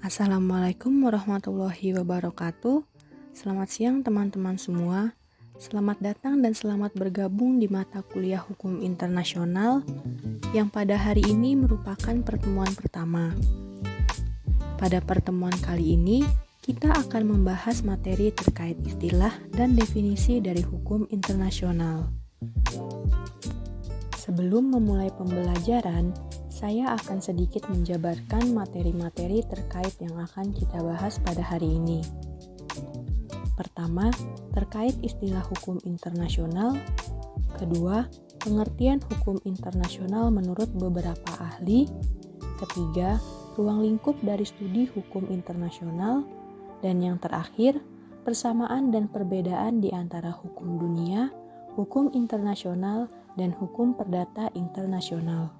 Assalamualaikum warahmatullahi wabarakatuh. Selamat siang teman-teman semua. Selamat datang dan selamat bergabung di mata kuliah Hukum Internasional yang pada hari ini merupakan pertemuan pertama. Pada pertemuan kali ini, kita akan membahas materi terkait istilah dan definisi dari hukum internasional. Sebelum memulai pembelajaran, saya akan sedikit menjabarkan materi-materi terkait yang akan kita bahas pada hari ini. Pertama, terkait istilah hukum internasional. Kedua, pengertian hukum internasional menurut beberapa ahli. Ketiga, ruang lingkup dari studi hukum internasional. Dan yang terakhir, persamaan dan perbedaan di antara hukum dunia, hukum internasional, dan hukum perdata internasional.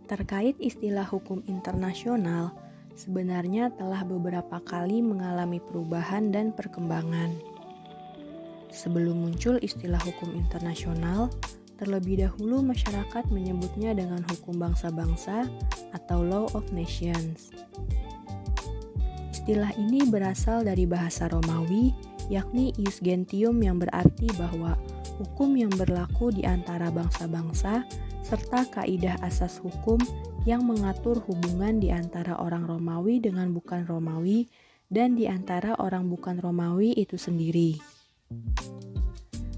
Terkait istilah hukum internasional, sebenarnya telah beberapa kali mengalami perubahan dan perkembangan. Sebelum muncul istilah hukum internasional, terlebih dahulu masyarakat menyebutnya dengan hukum bangsa-bangsa atau Law of Nations. Istilah ini berasal dari bahasa Romawi, yakni ius gentium yang berarti bahwa hukum yang berlaku di antara bangsa-bangsa serta kaidah asas hukum yang mengatur hubungan di antara orang Romawi dengan bukan Romawi dan di antara orang bukan Romawi itu sendiri.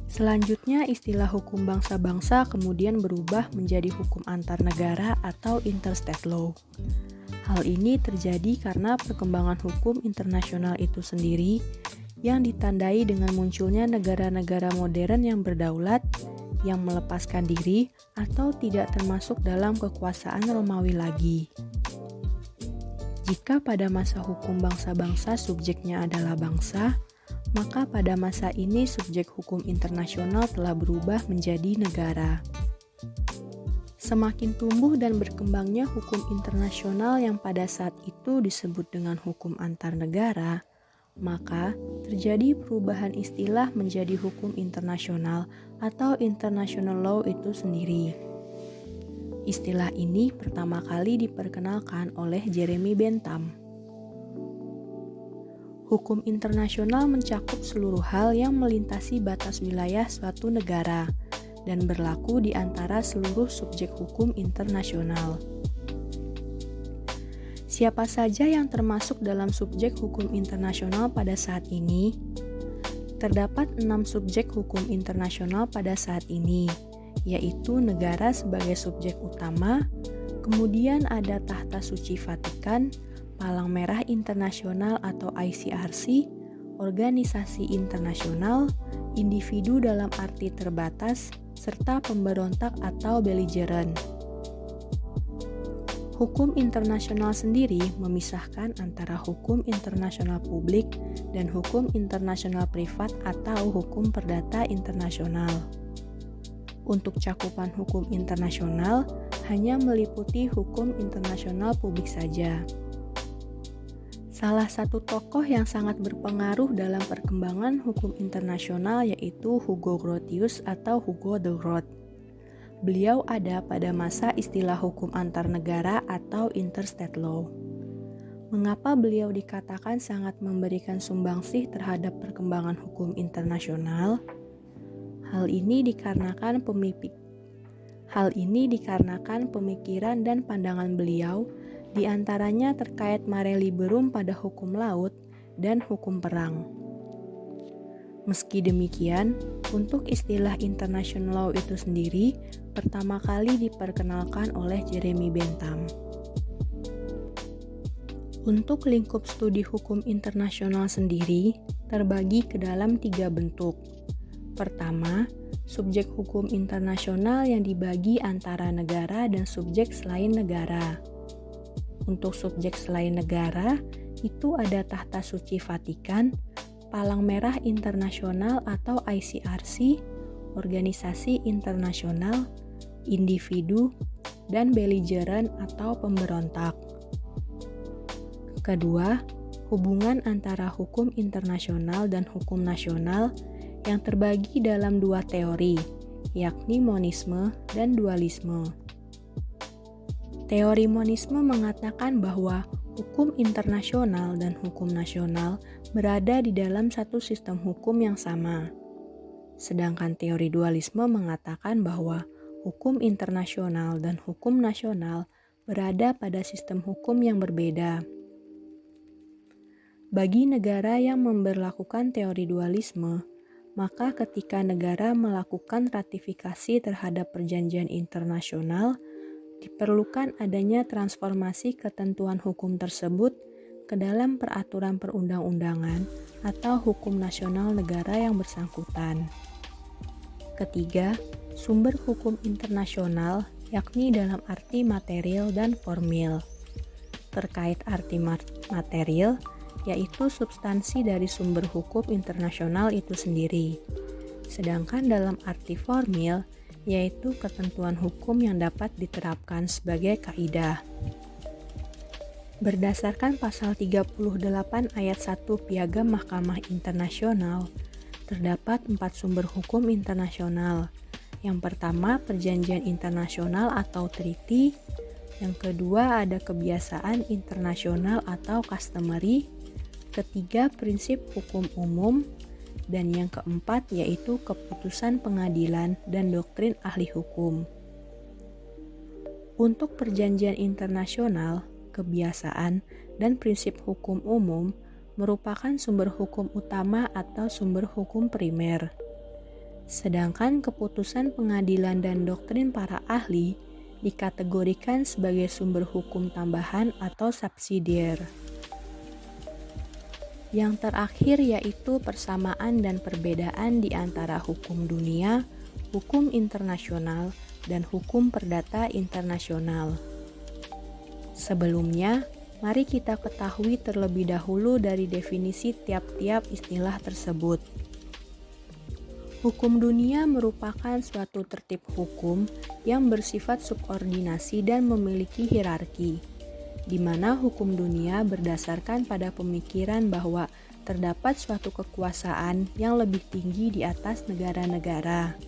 Selanjutnya, istilah hukum bangsa-bangsa kemudian berubah menjadi hukum antar negara atau interstate law. Hal ini terjadi karena perkembangan hukum internasional itu sendiri yang ditandai dengan munculnya negara-negara modern yang berdaulat, yang melepaskan diri atau tidak termasuk dalam kekuasaan Romawi lagi. Jika pada masa hukum bangsa-bangsa subjeknya adalah bangsa, maka pada masa ini subjek hukum internasional telah berubah menjadi negara. Semakin tumbuh dan berkembangnya hukum internasional yang pada saat itu disebut dengan hukum antar negara, maka terjadi perubahan istilah menjadi hukum internasional atau international law itu sendiri. Istilah ini pertama kali diperkenalkan oleh Jeremy Bentham. Hukum internasional mencakup seluruh hal yang melintasi batas wilayah suatu negara dan berlaku di antara seluruh subjek hukum internasional. Siapa saja yang termasuk dalam subjek hukum internasional pada saat ini? Terdapat 6 subjek hukum internasional pada saat ini, yaitu negara sebagai subjek utama, kemudian ada Tahta Suci Vatikan, Palang Merah Internasional atau ICRC, organisasi internasional, individu dalam arti terbatas, serta pemberontak atau belligerent. Hukum internasional sendiri memisahkan antara hukum internasional publik dan hukum internasional privat atau hukum perdata internasional. Untuk cakupan hukum internasional hanya meliputi hukum internasional publik saja. Salah satu tokoh yang sangat berpengaruh dalam perkembangan hukum internasional yaitu Hugo Grotius atau Hugo de Groot. Beliau ada pada masa istilah hukum antar negara atau interstate law. Mengapa beliau dikatakan sangat memberikan sumbangsih terhadap perkembangan hukum internasional? Hal ini dikarenakan pemikiran dan pandangan beliau, di antaranya terkait mare liberum pada hukum laut dan hukum perang. Meski demikian, untuk istilah international law itu sendiri pertama kali diperkenalkan oleh Jeremy Bentham. Untuk lingkup studi hukum internasional sendiri terbagi ke dalam 3 bentuk. Pertama, subjek hukum internasional yang dibagi antara negara dan subjek selain negara. Untuk subjek selain negara, itu ada Tahta Suci Vatikan, Palang Merah Internasional atau ICRC, organisasi internasional, individu, dan belligerent atau pemberontak. Kedua, hubungan antara hukum internasional dan hukum nasional yang terbagi dalam 2 teori, yakni monisme dan dualisme. Teori monisme mengatakan bahwa hukum internasional dan hukum nasional berada di dalam satu sistem hukum yang sama. Sedangkan teori dualisme mengatakan bahwa hukum internasional dan hukum nasional berada pada sistem hukum yang berbeda. Bagi negara yang memberlakukan teori dualisme, maka ketika negara melakukan ratifikasi terhadap perjanjian internasional, diperlukan adanya transformasi ketentuan hukum tersebut ke dalam peraturan perundang-undangan atau hukum nasional negara yang bersangkutan. Ketiga, sumber hukum internasional yakni dalam arti material dan formil. Terkait arti material, yaitu substansi dari sumber hukum internasional itu sendiri. Sedangkan dalam arti formil, yaitu ketentuan hukum yang dapat diterapkan sebagai kaidah. Berdasarkan pasal 38 ayat 1 Piagam Mahkamah Internasional, terdapat 4 sumber hukum internasional. Yang pertama, perjanjian internasional atau treaty. Yang kedua, ada kebiasaan internasional atau customary. Ketiga, prinsip hukum umum. Dan yang keempat, yaitu keputusan pengadilan dan doktrin ahli hukum. Untuk perjanjian internasional, kebiasaan, dan prinsip hukum umum merupakan sumber hukum utama atau sumber hukum primer. Sedangkan keputusan pengadilan dan doktrin para ahli dikategorikan sebagai sumber hukum tambahan atau subsidiar. Yang terakhir yaitu persamaan dan perbedaan di antara hukum dunia, hukum internasional, dan hukum perdata internasional. Sebelumnya, mari kita ketahui terlebih dahulu dari definisi tiap-tiap istilah tersebut. Hukum dunia merupakan suatu tertib hukum yang bersifat subordinasi dan memiliki hierarki, di mana hukum dunia berdasarkan pada pemikiran bahwa terdapat suatu kekuasaan yang lebih tinggi di atas negara-negara.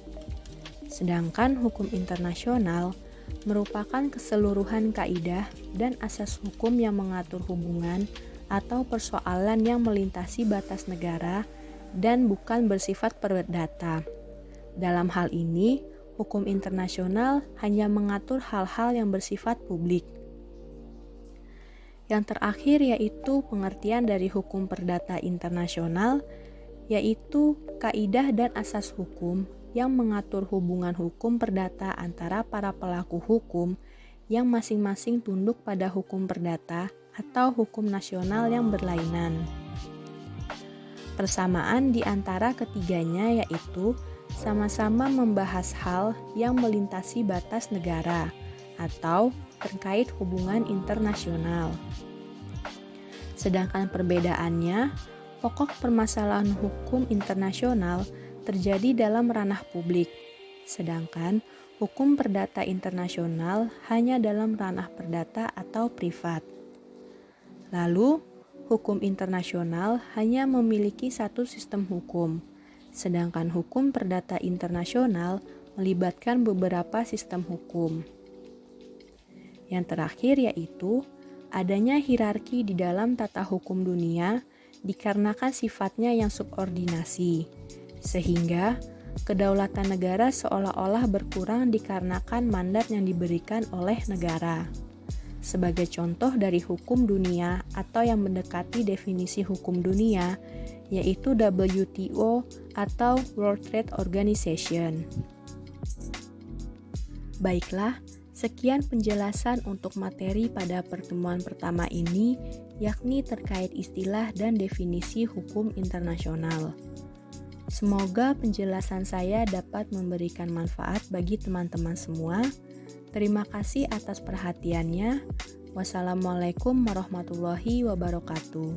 Sedangkan hukum internasional merupakan keseluruhan kaidah dan asas hukum yang mengatur hubungan atau persoalan yang melintasi batas negara dan bukan bersifat perdata. Dalam hal ini, hukum internasional hanya mengatur hal-hal yang bersifat publik. Yang terakhir yaitu pengertian dari hukum perdata internasional, yaitu kaidah dan asas hukum yang mengatur hubungan hukum perdata antara para pelaku hukum yang masing-masing tunduk pada hukum perdata atau hukum nasional yang berlainan. Persamaan di antara ketiganya yaitu sama-sama membahas hal yang melintasi batas negara atau terkait hubungan internasional. Sedangkan perbedaannya, pokok permasalahan hukum internasional terjadi dalam ranah publik, sedangkan hukum perdata internasional hanya dalam ranah perdata atau privat. Lalu, hukum internasional hanya memiliki satu sistem hukum, sedangkan hukum perdata internasional melibatkan beberapa sistem hukum. Yang terakhir yaitu adanya hierarki di dalam tata hukum dunia dikarenakan sifatnya yang subordinasi, sehingga kedaulatan negara seolah-olah berkurang dikarenakan mandat yang diberikan oleh negara. Sebagai contoh dari hukum dunia atau yang mendekati definisi hukum dunia, yaitu WTO atau World Trade Organization. Baiklah, sekian penjelasan untuk materi pada pertemuan pertama ini, yakni terkait istilah dan definisi hukum internasional. Semoga penjelasan saya dapat memberikan manfaat bagi teman-teman semua. Terima kasih atas perhatiannya. Wassalamualaikum warahmatullahi wabarakatuh.